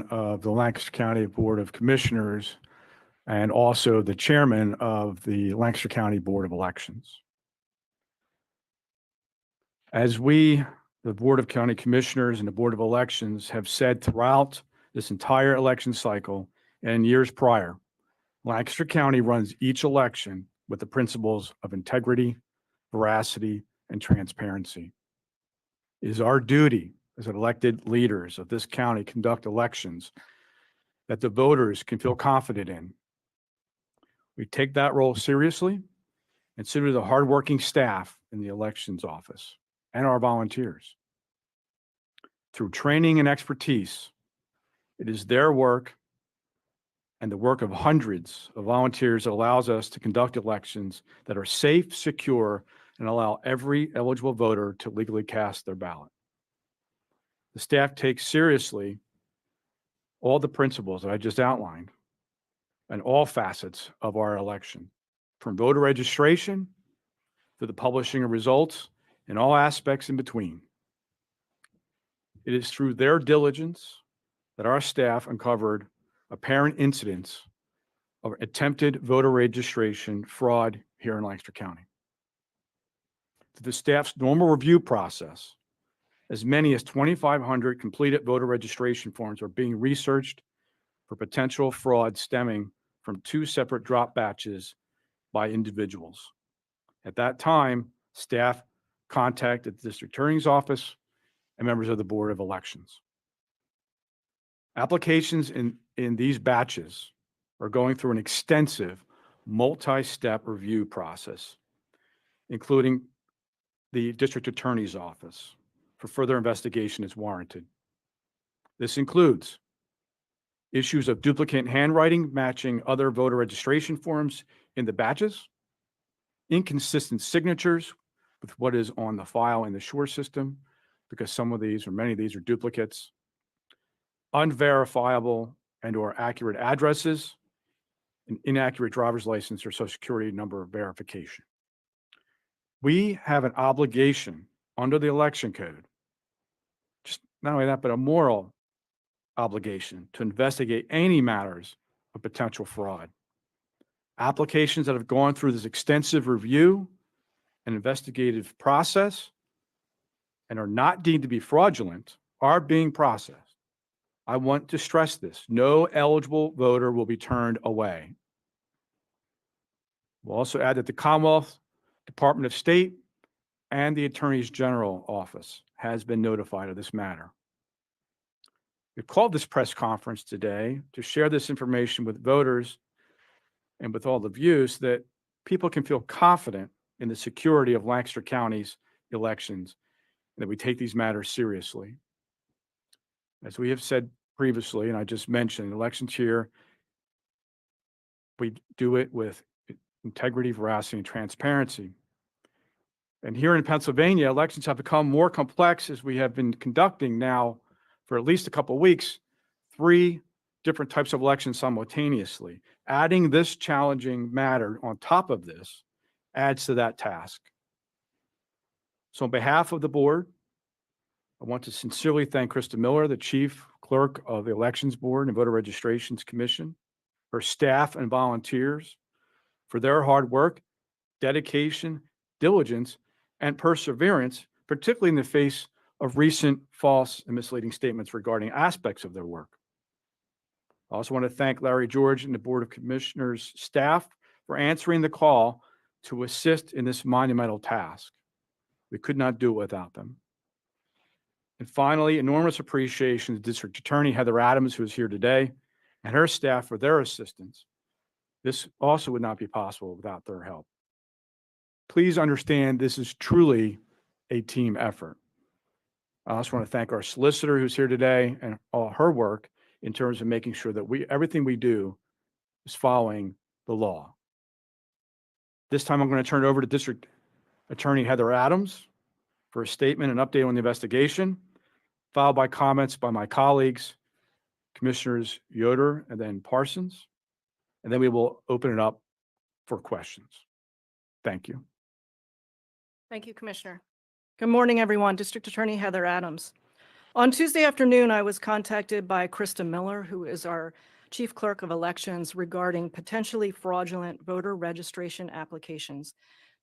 of the Lancaster County Board of Commissioners and also the chairman of the Lancaster County Board of Elections. As we, the Board of County Commissioners and the Board of Elections, have said throughout this entire election cycle and years prior, Lancaster County runs each election with the principles of integrity, veracity, and transparency. It is our duty as elected leaders of this county conduct elections that the voters can feel confident in. We take that role seriously and so do the hardworking staff in the elections office and our volunteers. Through training and expertise, it is their work and the work of hundreds of volunteers that allows us to conduct elections that are safe, secure, and allow every eligible voter to legally cast their ballot. The staff takes seriously all the principles that I just outlined and all facets of our election, from voter registration to the publishing of results and all aspects in between. It is through their diligence that our staff uncovered apparent incidents of attempted voter registration fraud here in Lancaster County. Through the staff's normal review process, as many as 2,500 completed voter registration forms are being researched for potential fraud stemming from 2 separate drop batches by individuals. At that time, staff contacted the district attorney's office and members of the Board of Elections. Applications in these batches are going through an extensive multi-step review process, including the district attorney's office for further investigation as warranted. This includes issues of duplicate handwriting matching other voter registration forms in the batches, inconsistent signatures with what is on the file in the SURE system, because some of these or many of these are duplicates, unverifiable and or accurate addresses, and inaccurate driver's license or social security number verification. We have an obligation under the election code, just not only that, but a moral obligation to investigate any matters of potential fraud. Applications that have gone through this extensive review and investigative process and are not deemed to be fraudulent are being processed. I want to stress this. No eligible voter will be turned away. We'll also add that the Commonwealth Department of State and the Attorney General office has been notified of this matter. We called this press conference today to share this information with voters and with all the views so that people can feel confident in the security of Lancaster County's elections and that we take these matters seriously. As we have said previously, and I just mentioned, elections here, we do it with integrity, veracity, and transparency. And here in Pennsylvania, elections have become more complex as we have been conducting now for at least a couple of weeks, 3 different types of elections simultaneously. Adding this challenging matter on top of this adds to that task. So on behalf of the board, I want to sincerely thank Krista Miller, the Chief Clerk of the Elections Board and Voter Registrations Commission, her staff and volunteers for their hard work, dedication, diligence, and perseverance, particularly in the face of recent false and misleading statements regarding aspects of their work. I also want to thank Larry George and the Board of Commissioners staff for answering the call to assist in this monumental task. We could not do it without them. And finally, enormous appreciation to District Attorney Heather Adams, who is here today, and her staff for their assistance. This also would not be possible without their help. Please understand this is truly a team effort. I also want to thank our solicitor who's here today and all her work in terms of making sure that everything we do is following the law. This time I'm going to turn it over to District Attorney Heather Adams for a statement and update on the investigation, followed by comments by my colleagues, Commissioners Yoder and then Parsons, and then we will open it up for questions. Thank you. Thank you, Commissioner. Good morning, everyone. District Attorney Heather Adams. On Tuesday afternoon, I was contacted by Krista Miller, who is our Chief Clerk of Elections, regarding potentially fraudulent voter registration applications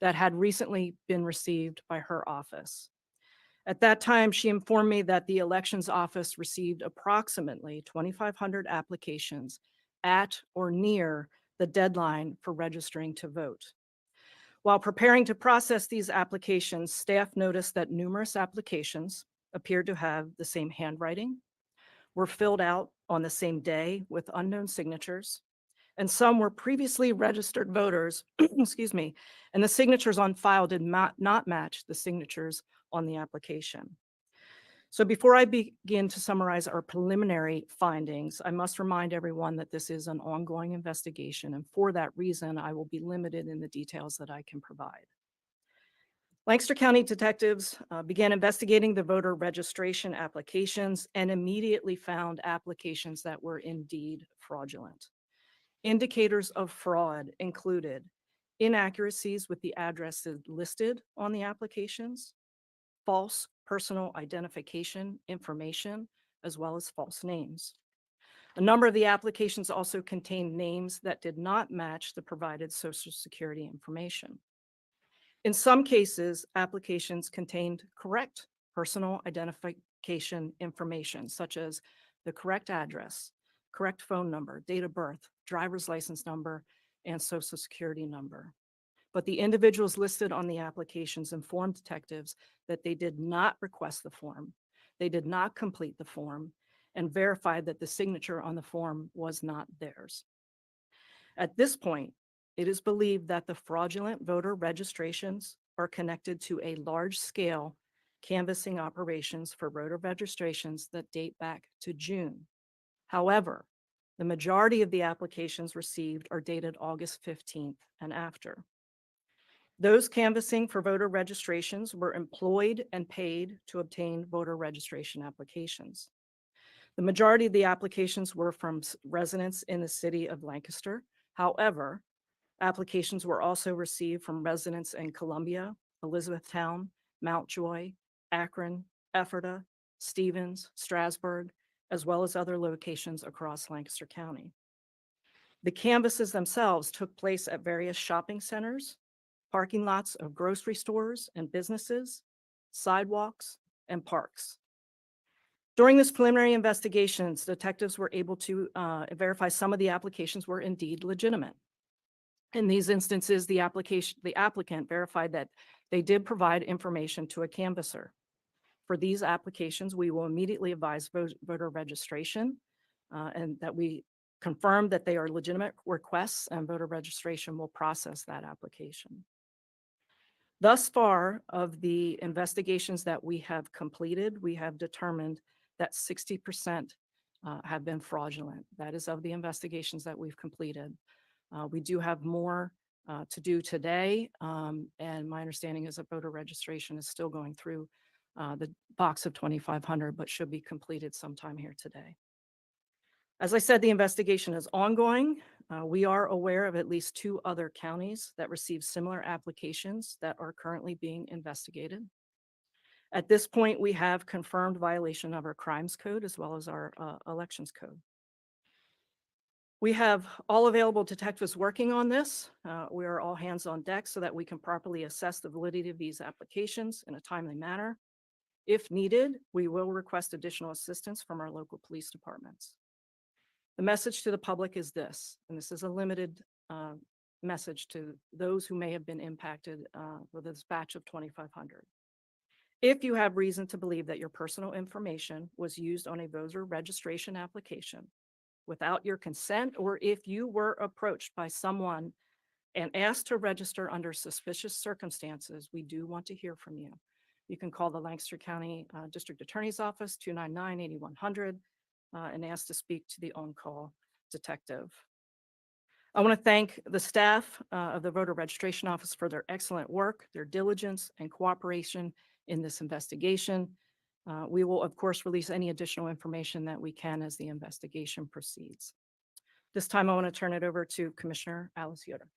that had recently been received by her office. At that time, she informed me that the Elections Office received approximately 2,500 applications at or near the deadline for registering to vote. While preparing to process these applications, staff noticed that numerous applications appeared to have the same handwriting, were filled out on the same day with unknown signatures, and some were previously registered voters, excuse me, and the signatures on file did not match the signatures on the application. So before I begin to summarize our preliminary findings, I must remind everyone that this is an ongoing investigation, and for that reason, I will be limited in the details that I can provide. Lancaster County detectives began investigating the voter registration applications and immediately found applications that were indeed fraudulent. Indicators of fraud included inaccuracies with the addresses listed on the applications, false personal identification information, as well as false names. A number of the applications also contained names that did not match the provided Social Security information. In some cases, applications contained correct personal identification information, such as the correct address, correct phone number, date of birth, driver's license number, and Social Security number. But the individuals listed on the applications informed detectives that they did not request the form, they did not complete the form, and verified that the signature on the form was not theirs. At this point, it is believed that the fraudulent voter registrations are connected to a large-scale canvassing operations for voter registrations that date back to June. However, the majority of the applications received are dated August 15th and after. Those canvassing for voter registrations were employed and paid to obtain voter registration applications. The majority of the applications were from residents in the city of Lancaster. However, applications were also received from residents in Columbia, Elizabethtown, Mountjoy, Akron, Ephrata, Stevens, Strasburg, as well as other locations across Lancaster County. The canvasses themselves took place at various shopping centers, parking lots of grocery stores and businesses, sidewalks, and parks. During this preliminary investigations, detectives were able to verify some of the applications were indeed legitimate. In these instances, the applicant verified that they did provide information to a canvasser. For these applications, we will immediately advise voter registration and that we confirm that they are legitimate requests, and voter registration will process that application. Thus far, of the investigations that we have completed, we have determined that 60% have been fraudulent. That is of the investigations that we've completed. We do have more to do today, and my understanding is that voter registration is still going through the box of 2,500, but should be completed sometime here today. As I said, the investigation is ongoing. We are aware of at least 2 other counties that received similar applications that are currently being investigated. At this point, we have confirmed violation of our crimes code as well as our elections code. We have all available detectives working on this. We are all hands on deck so that we can properly assess the validity of these applications in a timely manner. If needed, we will request additional assistance from our local police departments. The message to the public is this, and this is a limited message to those who may have been impacted with this batch of 2,500. If you have reason to believe that your personal information was used on a voter registration application without your consent, or if you were approached by someone and asked to register under suspicious circumstances, we do want to hear from you. You can call the Lancaster County District Attorney's Office, 299-8100, and ask to speak to the on-call detective. I want to thank the staff of the Voter Registration Office for their excellent work, their diligence, and cooperation in this investigation. We will, of course, release any additional information that we can as the investigation proceeds. This time, I want to turn it over to Commissioner Alice Yoder.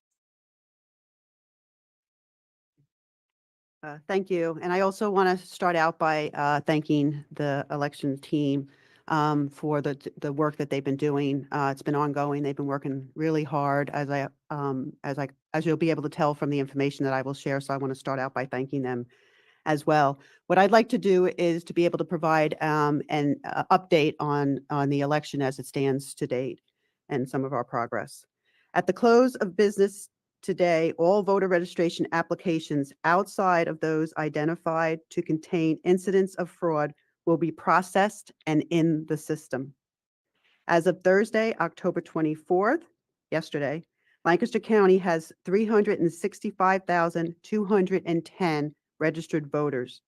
Thank you. And I also want to start out by thanking the election team for the work that they've been doing. It's been ongoing. They've been working really hard, as you'll be able to tell from the information that I will share. So I want to start out by thanking them as well. What I'd like to do is to be able to provide an update on the election as it stands to date and some of our progress. At the close of business today, all voter registration applications outside of those identified to contain incidents of fraud will be processed and in the system. As of Thursday, October 24th, yesterday, Lancaster County has 365,210 registered voters.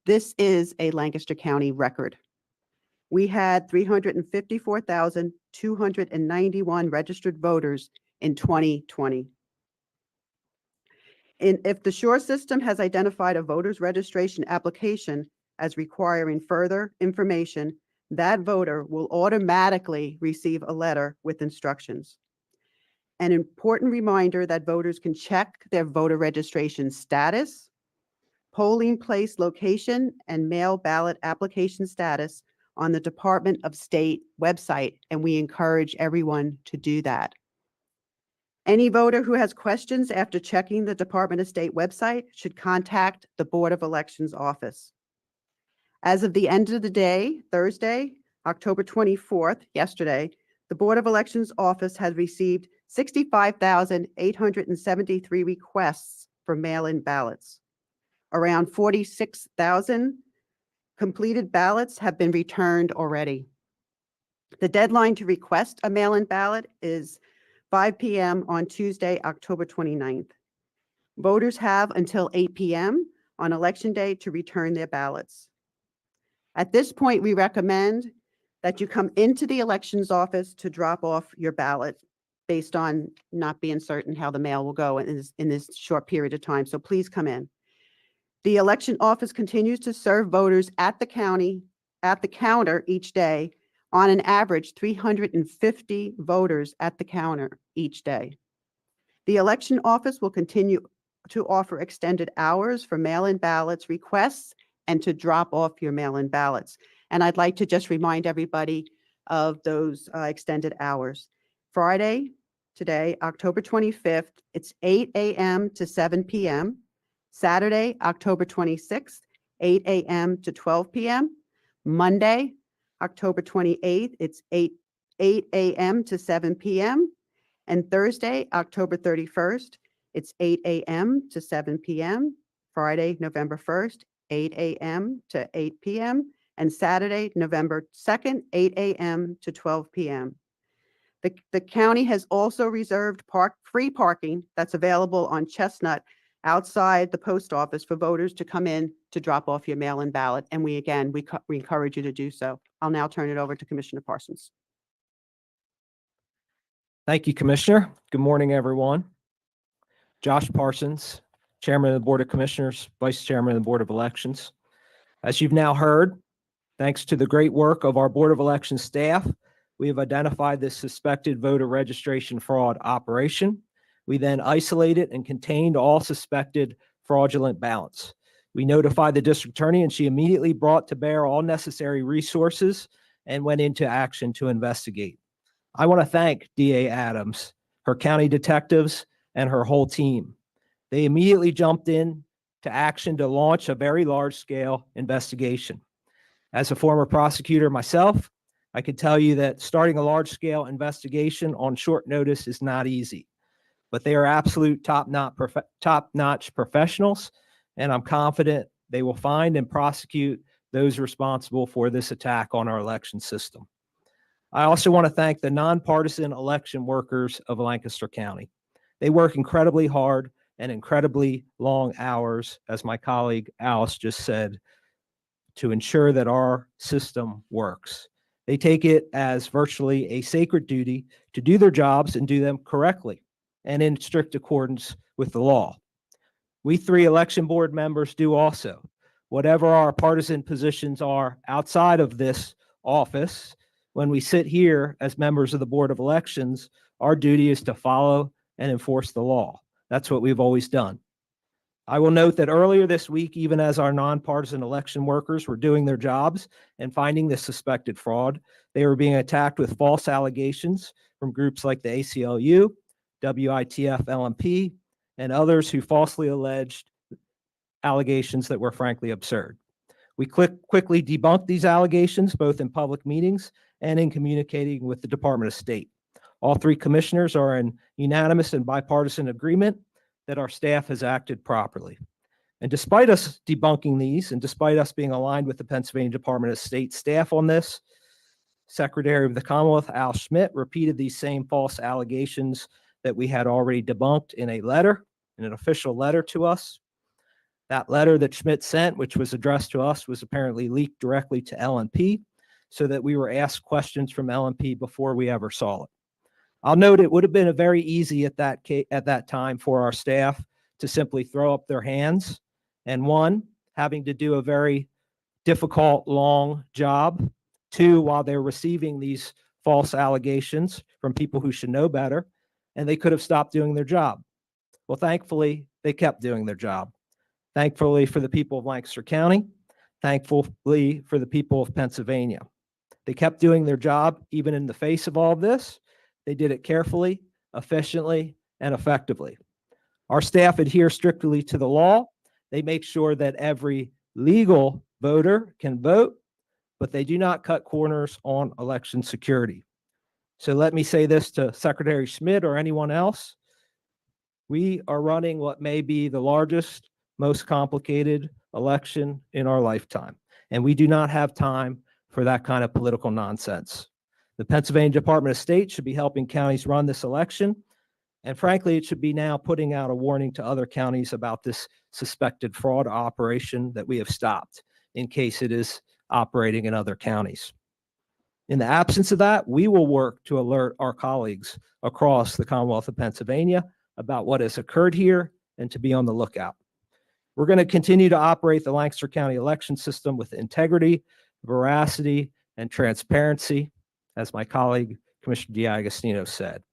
This is a Lancaster County record. We had 354,291 registered voters in 2020. If the SURE system has identified a voter's registration application as requiring further information, that voter will automatically receive a letter with instructions. An important reminder that voters can check their voter registration status, polling place location, and mail ballot application status on the Department of State website, and we encourage everyone to do that. Any voter who has questions after checking the Department of State website should contact the Board of Elections office. As of the end of the day, Thursday, October 24th, yesterday, the Board of Elections office has received 65,873 requests for mail-in ballots. Around 46,000 completed ballots have been returned already. The deadline to request a mail-in ballot is 5 p.m. on Tuesday, October 29th. Voters have until 8 p.m. on Election Day to return their ballots. At this point, we recommend that you come into the elections office to drop off your ballot based on not being certain how the mail will go in this short period of time. So please come in. The election office continues to serve voters at the counter each day, on an average 350 voters at the counter each day. The election office will continue to offer extended hours for mail-in ballots requests and to drop off your mail-in ballots. And I'd like to just remind everybody of those extended hours. Friday, today, October 25th, it's 8 a.m. to 7 p.m. Saturday, October 26th, 8 a.m. to 12 p.m. Monday, October 28th, it's 8 a.m. to 7 p.m. And Thursday, October 31st, it's 8 a.m. to 7 p.m. Friday, November 1st, 8 a.m. to 8 p.m. And Saturday, November 2nd, 8 a.m. to 12 p.m. The county has also reserved free parking that's available on Chestnut outside the post office for voters to come in to drop off your mail-in ballot. And we encourage you to do so. I'll now turn it over to Commissioner Parsons. Thank you, Commissioner. Good morning, everyone. Josh Parsons, Chairman of the Board of Commissioners, Vice Chairman of the Board of Elections. As you've now heard, thanks to the great work of our Board of Elections staff, we have identified this suspected voter registration fraud operation. We then isolated and contained all suspected fraudulent ballots. We notified the district attorney, and she immediately brought to bear all necessary resources and went into action to investigate. I want to thank DA Adams, her county detectives, and her whole team. They immediately jumped in to action to launch a very large-scale investigation. As a former prosecutor myself, I can tell you that starting a large-scale investigation on short notice is not easy, but they are absolute top-notch professionals, and I'm confident they will find and prosecute those responsible for this attack on our election system. I also want to thank the nonpartisan election workers of Lancaster County. They work incredibly hard and incredibly long hours, as my colleague Alice just said, to ensure that our system works. They take it as virtually a sacred duty to do their jobs and do them correctly and in strict accordance with the law. We three election board members do also. Whatever our partisan positions are outside of this office, when we sit here as members of the Board of Elections, our duty is to follow and enforce the law. That's what we've always done. I will note that earlier this week, even as our nonpartisan election workers were doing their jobs and finding this suspected fraud, they were being attacked with false allegations from groups like the ACLU, WITF LMP, and others who falsely alleged allegations that were frankly absurd. We quickly debunked these allegations, both in public meetings and in communicating with the Department of State. All three commissioners are in unanimous and bipartisan agreement that our staff has acted properly. And despite us debunking these, and despite us being aligned with the Pennsylvania Department of State staff on this, Secretary of the Commonwealth, Al Schmidt, repeated these same false allegations that we had already debunked in a letter, in an official letter to us. That letter that Schmidt sent, which was addressed to us, was apparently leaked directly to LNP, so that we were asked questions from LNP before we ever saw it. I'll note it would have been a very easy at that time for our staff to simply throw up their hands, and one, having to do a very difficult, long job. Two, while they're receiving these false allegations from people who should know better, and they could have stopped doing their job. Well, thankfully, they kept doing their job. Thankfully for the people of Lancaster County, thankfully for the people of Pennsylvania. They kept doing their job even in the face of all of this. They did it carefully, efficiently, and effectively. Our staff adhere strictly to the law. They make sure that every legal voter can vote, but they do not cut corners on election security. So let me say this to Secretary Schmidt or anyone else. We are running what may be the largest, most complicated election in our lifetime, and we do not have time for that kind of political nonsense. The Pennsylvania Department of State should be helping counties run this election, and frankly, it should be now putting out a warning to other counties about this suspected fraud operation that we have stopped in case it is operating in other counties. In the absence of that, we will work to alert our colleagues across the Commonwealth of Pennsylvania about what has occurred here and to be on the lookout. We're going to continue to operate the Lancaster County election system with integrity, veracity, and transparency, as my colleague, Commissioner D'Agostino said.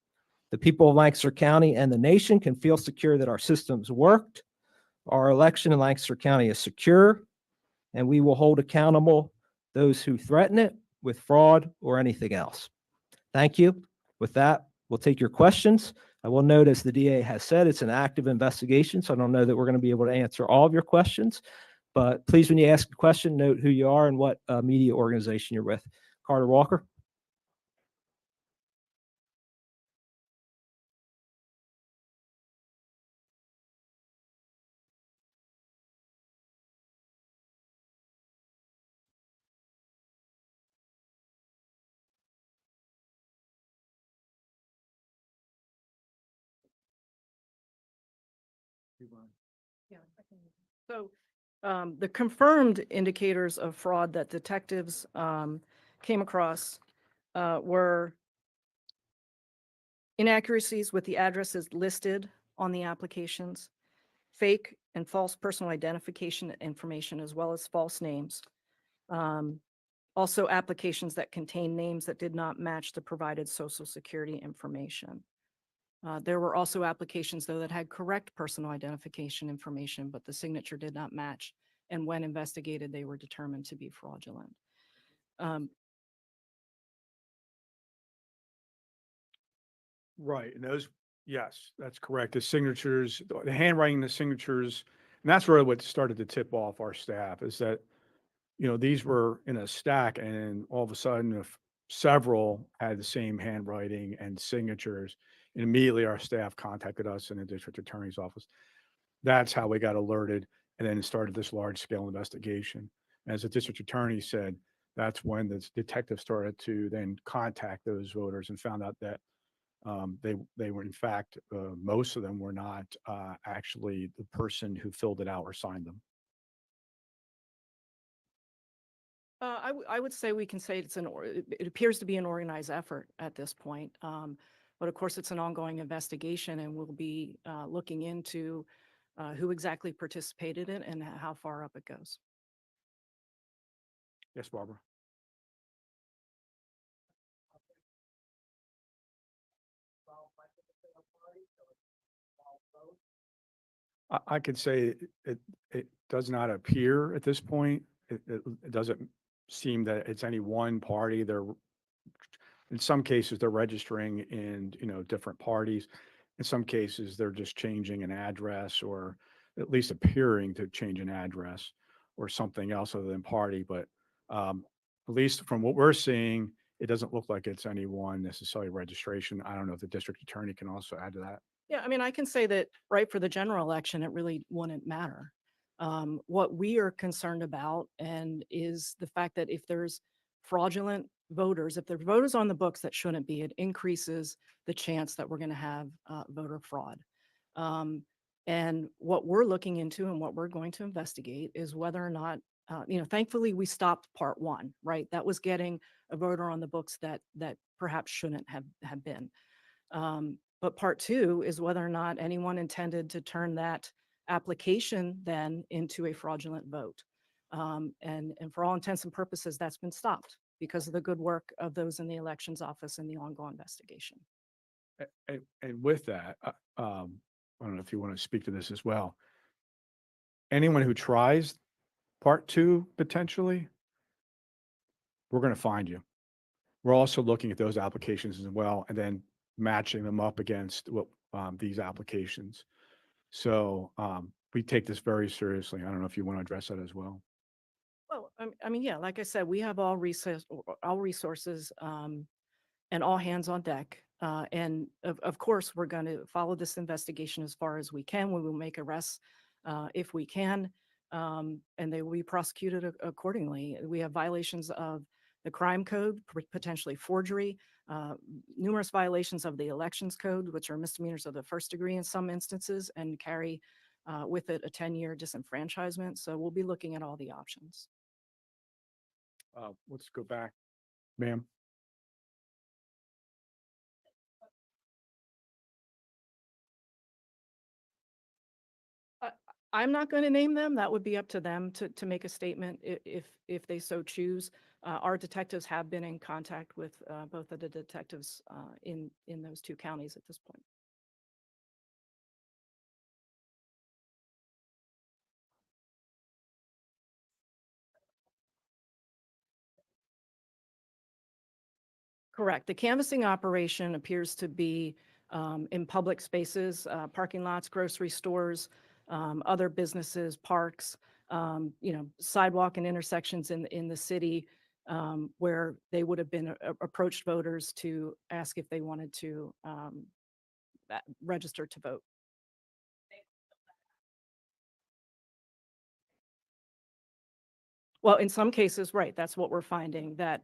The people of Lancaster County and the nation can feel secure that our systems worked. Our election in Lancaster County is secure, and we will hold accountable those who threaten it with fraud or anything else. Thank you. With that, we'll take your questions. I will note, as the DA has said, it's an active investigation, so I don't know that we're going to be able to answer all of your questions. But please, when you ask a question, note who you are and what media organization you're with. Carter Walker. So the confirmed indicators of fraud that detectives came across were inaccuracies with the addresses listed on the applications, fake and false personal identification information, as well as false names. Also, applications that contain names that did not match the provided Social Security information. There were also applications, though, that had correct personal identification information, but the signature did not match. And when investigated, they were determined to be fraudulent. Right, and those, yes, that's correct. The signatures, the handwriting, the signatures, and that's really what started to tip off our staff, is that, these were in a stack, and all of a sudden, if several had the same handwriting and signatures, and immediately our staff contacted us in the district attorney's office. That's how we got alerted, and then started this large-scale investigation. As the district attorney said, that's when the detective started to then contact those voters and found out that they were, in fact, most of them were not actually the person who filled it out or signed them. I would say we can say it appears to be an organized effort at this point. But of course, it's an ongoing investigation, and we'll be looking into who exactly participated in it and how far up it goes. Yes, Barbara. I could say it does not appear at this point. It doesn't seem that it's any one party. In some cases, they're registering in, different parties. In some cases, they're just changing an address or at least appearing to change an address or something else other than party. But at least from what we're seeing, it doesn't look like it's any one necessarily registration. I don't know if the district attorney can also add to that. Yeah, I mean, I can say that right for the general election, it really wouldn't matter. What we are concerned about and is the fact that if there's fraudulent voters, if there are voters on the books that shouldn't be, it increases the chance that we're going to have voter fraud. And what we're looking into and what we're going to investigate is whether or not, thankfully we stopped part one, right? That was getting a voter on the books that perhaps shouldn't have been. But part two is whether or not anyone intended to turn that application then into a fraudulent vote. And for all intents and purposes, that's been stopped because of the good work of those in the elections office and the ongoing investigation. And with that, I don't know if you want to speak to this as well. Anyone who tries part two potentially, we're going to find you. We're also looking at those applications as well, and then matching them up against what these applications. So we take this very seriously. I don't know if you want to address that as well. Well, I mean, yeah, like I said, we have all resources and all hands on deck. And of course, we're going to follow this investigation as far as we can. We will make arrests if we can, and they will be prosecuted accordingly. We have violations of the crime code, potentially forgery, numerous violations of the elections code, which are misdemeanors of the first degree in some instances and carry with it a 10-year disenfranchisement. So we'll be looking at all the options. Let's go back, ma'am. I'm not going to name them. That would be up to them to make a statement if they so choose. Our detectives have been in contact with both of the detectives in those two counties at this point. Correct. The canvassing operation appears to be in public spaces, parking lots, grocery stores, other businesses, parks, sidewalk and intersections in the city where they would have been approached voters to ask if they wanted to register to vote. Well, in some cases, right, that's what we're finding, that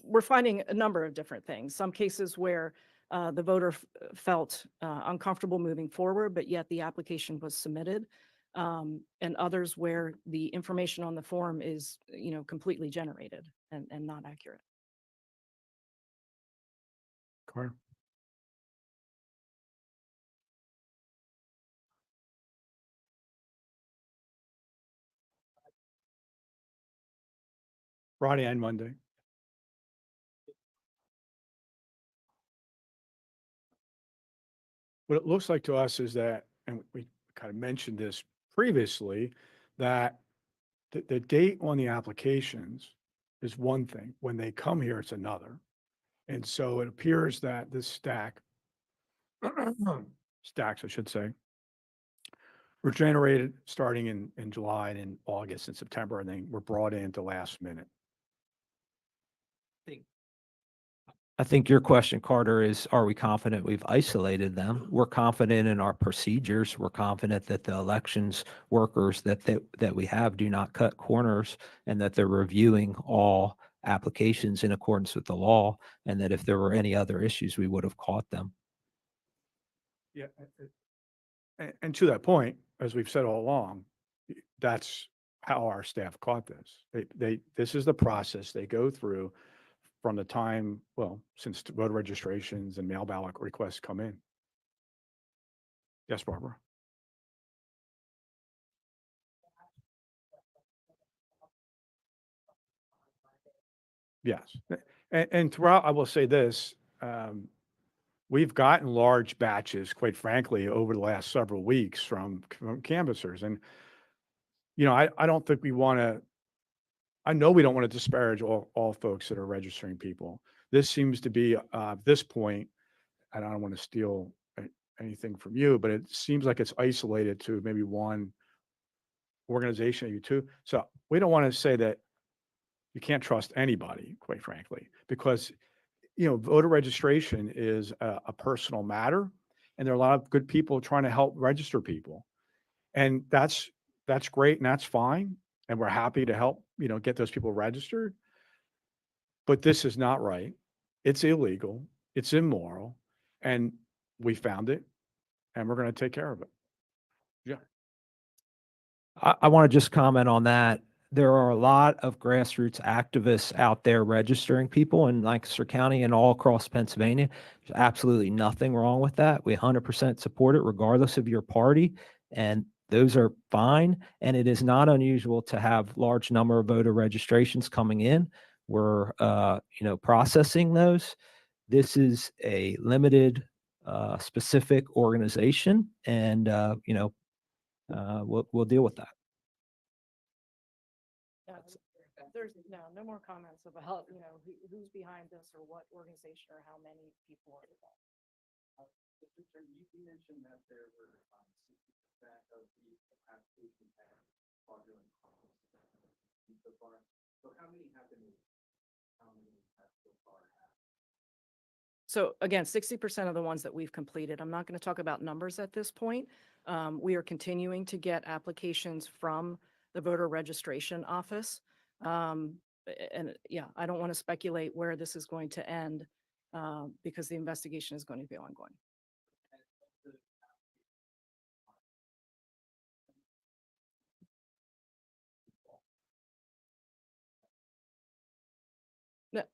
we're finding a number of different things. Some cases where the voter felt uncomfortable moving forward, but yet the application was submitted. And others where the information on the form is, completely generated and not accurate. Carter. Friday and Monday. What it looks like to us is that, and we kind of mentioned this previously, that the date on the applications is one thing. When they come here, it's another. And so it appears that this stacks, I should say, were generated starting in July and in August and September, and then were brought in at the last minute. I think your question, Carter, is, are we confident we've isolated them? We're confident in our procedures. We're confident that the elections workers that we have do not cut corners, and that they're reviewing all applications in accordance with the law, and that if there were any other issues, we would have caught them. Yeah. And to that point, as we've said all along, that's how our staff caught this. This is the process they go through from the time, well, since voter registrations and mail ballot requests come in. Yes, Barbara. Yes. And throughout, I will say this, we've gotten large batches, quite frankly, over the last several weeks from canvassers. And, I don't think we want to, I know we don't want to disparage all folks that are registering people. This seems to be, at this point, and I don't want to steal anything from you, but it seems like it's isolated to maybe one organization, maybe two. So we don't want to say that you can't trust anybody, quite frankly, because, voter registration is a personal matter, and there are a lot of good people trying to help register people. And that's great and that's fine. And we're happy to help, get those people registered. But this is not right. It's illegal. It's immoral. And we found it and we're going to take care of it. I want to just comment on that. There are a lot of grassroots activists out there registering people in Lancaster County and all across Pennsylvania. There's absolutely nothing wrong with that. We 100% support it regardless of your party, and those are fine. And it is not unusual to have large number of voter registrations coming in. We're, processing those. This is a limited, specific organization, and, we'll deal with that. There's no more comments about, who's behind this or what organization or how many people are involved. You mentioned that there were 60% of the applications had fraudulent so far. So how many have been released? How many have so far had? So again, 60% of the ones that we've completed. I'm not going to talk about numbers at this point. We are continuing to get applications from the voter registration office. And yeah, I don't want to speculate where this is going to end because the investigation is going to be ongoing.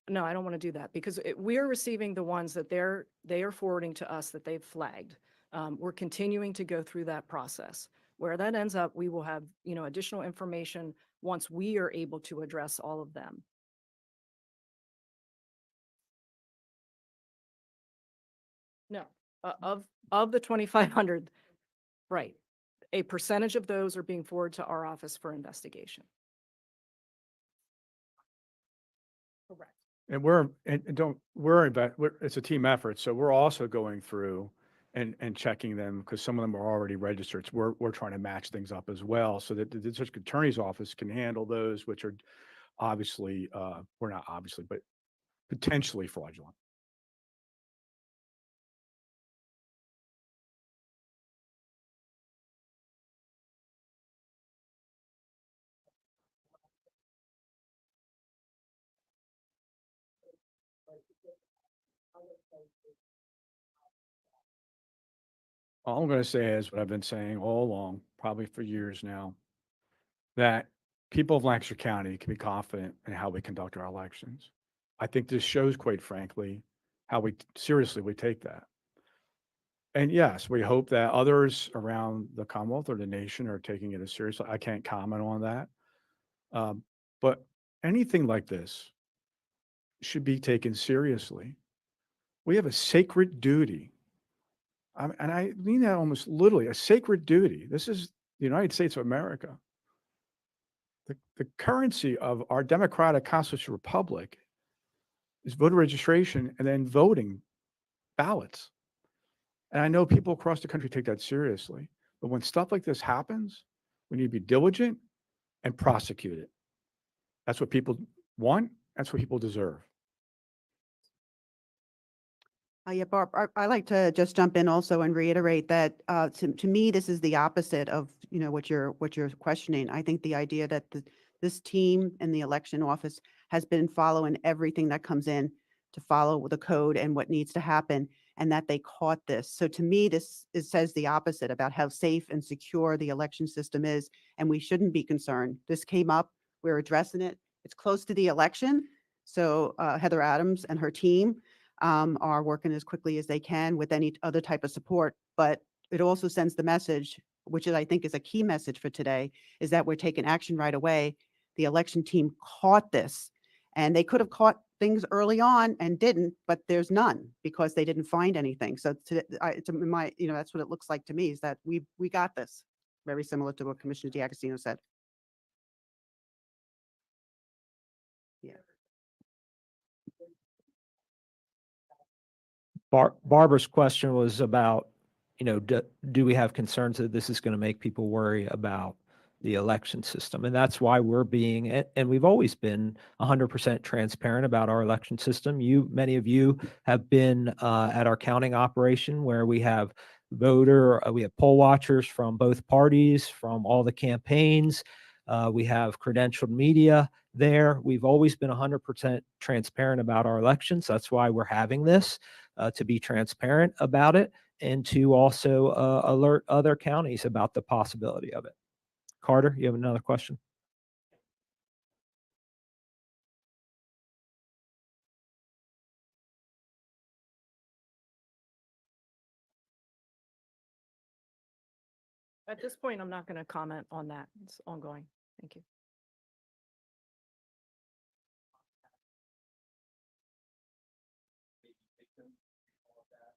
No, I don't want to do that because we're receiving the ones that they are forwarding to us that they've flagged. We're continuing to go through that process. Where that ends up, we will have, additional information once we are able to address all of them. No, of the 2,500, right. A percentage of those are being forwarded to our office for investigation. Correct. And don't worry about, it's a team effort. So we're also going through and checking them because some of them are already registered. So we're trying to match things up as well so that the district attorney's office can handle those, which are obviously, we're not obviously, but potentially fraudulent. All I'm going to say is what I've been saying all along, probably for years now, that people of Lancaster County can be confident in how we conduct our elections. I think this shows, quite frankly, how seriously we take that. And yes, we hope that others around the Commonwealth or the nation are taking it as seriously. I can't comment on that. But anything like this should be taken seriously. We have a sacred duty. And I mean that almost literally, a sacred duty. This is the United States of America. The currency of our democratic constitutional republic is voter registration and then voting ballots. And I know people across the country take that seriously. But when stuff like this happens, we need to be diligent and prosecute it. That's what people want. That's what people deserve. Yeah, Barb, I like to just jump in also and reiterate that to me, this is the opposite of, what you're questioning. I think the idea that this team in the election office has been following everything that comes in to follow the code and what needs to happen, and that they caught this. So to me, it says the opposite about how safe and secure the election system is, and we shouldn't be concerned. This came up, we're addressing it. It's close to the election. So Heather Adams and her team are working as quickly as they can with any other type of support. But it also sends the message, which I think is a key message for today, is that we're taking action right away. The election team caught this, and they could have caught things early on and didn't, but there's none because they didn't find anything. So to my, that's what it looks like to me, is that we got this. Very similar to what Commissioner D'Agostino said. Yeah. Barbara's question was about, do we have concerns that this is going to make people worry about the election system? And that's why we're being, and we've always been 100% transparent about our election system. Many of you have been at our counting operation where we have we have poll watchers from both parties, from all the campaigns. We have credentialed media there. We've always been 100% transparent about our elections. That's why we're having this, to be transparent about it and to also alert other counties about the possibility of it. Carter, you have another question? At this point, I'm not going to comment on that. It's ongoing. Thank you. Maybe victim, all of that.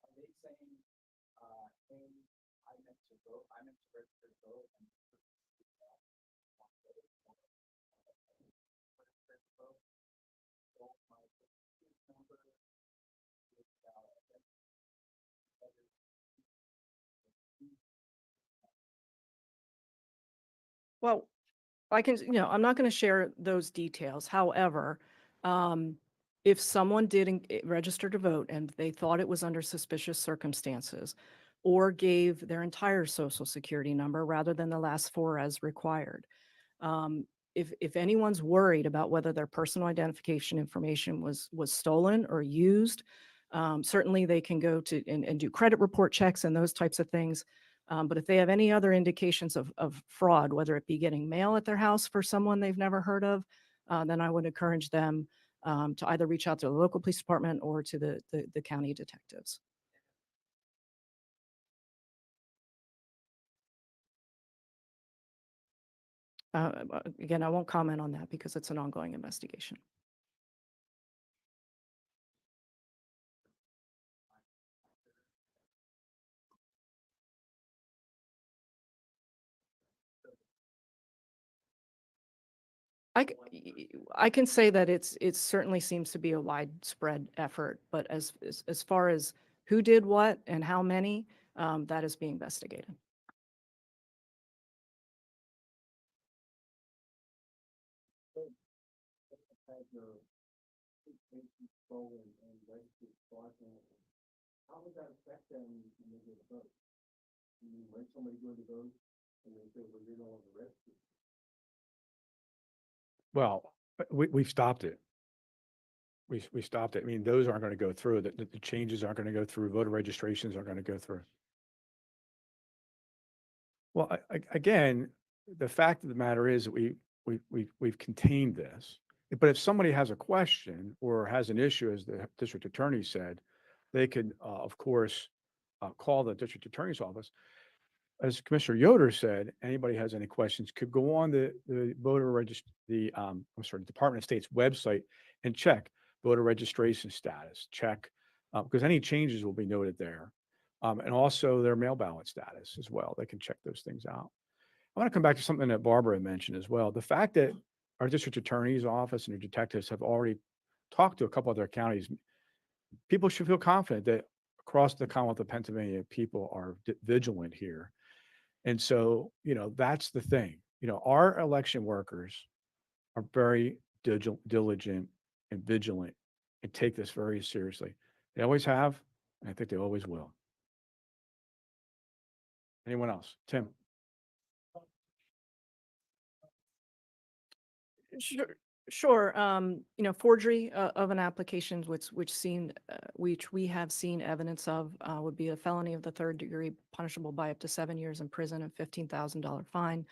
Are they saying, hey, I meant to vote, I meant to register to vote, and Well, I can, I'm not going to share those details. However, if someone register to vote and they thought it was under suspicious circumstances or gave their entire social security number rather than the last four as required, if anyone's worried about whether their personal identification information was stolen or used, certainly they can go to and do credit report checks and those types of things. But if they have any other indications of fraud, whether it be getting mail at their house for someone they've never heard of, then I would encourage them to either reach out to the local police department or to the county detectives. Again, I won't comment on that because it's an ongoing investigation. I can say that it certainly seems to be a widespread effort, but as far as who did what and how many, that is being investigated. how would that affect them when they go to vote? You mean when somebody goes to vote and they say, well, you're no longer registered? Well, we've stopped it. We stopped it. I mean, those aren't going to go through. The changes aren't going to go through. Voter registrations aren't going to go through. Well, again, the fact of the matter is that we've contained this. But if somebody has a question or has an issue, as the district attorney said, they could, of course, call the district attorney's office. As Commissioner Yoder said, anybody has any questions could go on the voter register, Department of State's website and check voter registration status, check, because any changes will be noted there. And also their mail ballot status as well. They can check those things out. I want to come back to something that Barbara mentioned as well. The fact that our district attorney's office and their detectives have already talked to a couple of their counties, people should feel confident that across the Commonwealth of Pennsylvania, people are vigilant here. And so, that's the thing. Our election workers are very diligent and vigilant and take this very seriously. They always have, and I think they always will. Anyone else? Tim? Sure. Forgery of an application, which we have seen evidence of, would be a felony of the third degree, punishable by up to 7 years in prison and $15,000 fine.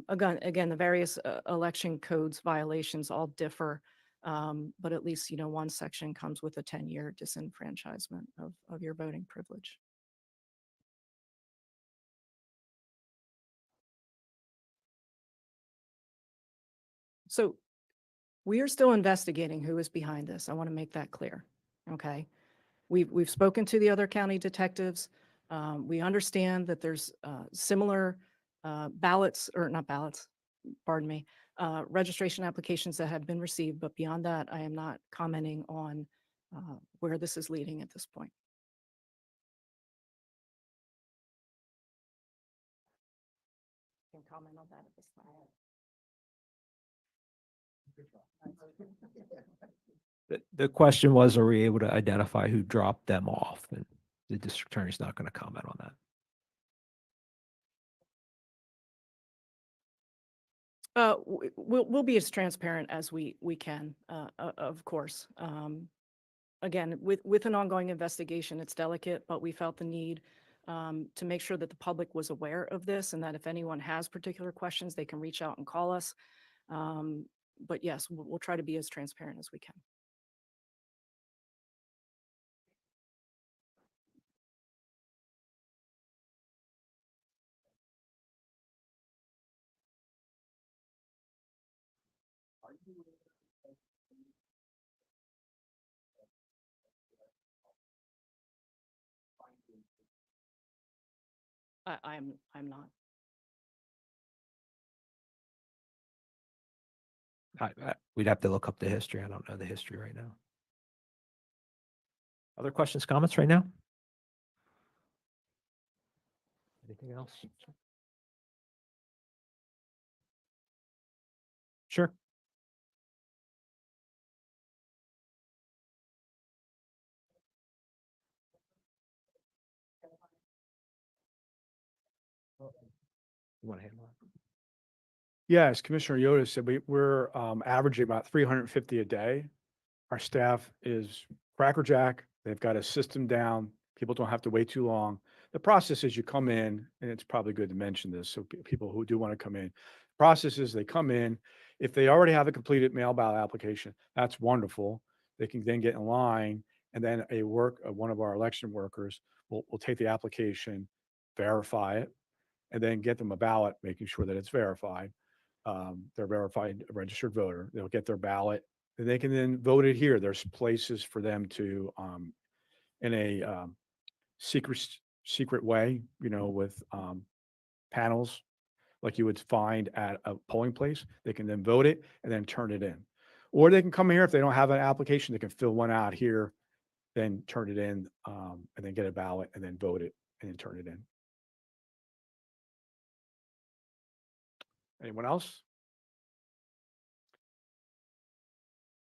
Again, the various election codes violations all differ, but at least one section comes with a 10-year disenfranchisement of your voting privilege. So We are still investigating who is behind this. I want to make that clear. Okay. We've spoken to the other county detectives. We understand that there's similar ballots, or not ballots, pardon me, registration applications that have been received, but beyond that, I am not commenting on where this is leading at this point. Can comment on that at this time. The question was, are we able to identify who dropped them off? And the district attorney's not going to comment on that. We'll be as transparent as we can, of course. Again, with an ongoing investigation, it's delicate, but we felt the need to make sure that the public was aware of this, and that if anyone has particular questions, they can reach out and call us. But yes, we'll try to be as transparent as we can. I'm not. We'd have to look up the history. I don't know the history right now. Other questions, comments right now? Anything else? Sure. You want to handle it? Yes, Commissioner Yoder said we're averaging about 350 a day. Our staff is crackerjack. They've got a system down. People don't have to wait too long. The process is you come in, and it's probably good to mention this, so people who do want to come in. Process is they come in. If they already have a completed mail ballot application, that's wonderful. They can then get in line, and then one of our election workers will take the application, verify it, and then get them a ballot, making sure that it's verified. They're verified registered voter. They'll get their ballot, and they can then vote it here. There's places for them to, in a secret way, with panels like you would find at a polling place. They can then vote it and then turn it in. Or they can come here if they don't have an application, they can fill one out here, then turn it in, and then get a ballot and then vote it and then turn it in. Anyone else?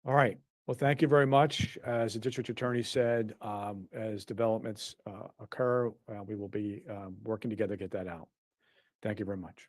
All right. Well, thank you very much. As the district attorney said, as developments occur, we will be working together to get that out. Thank you very much.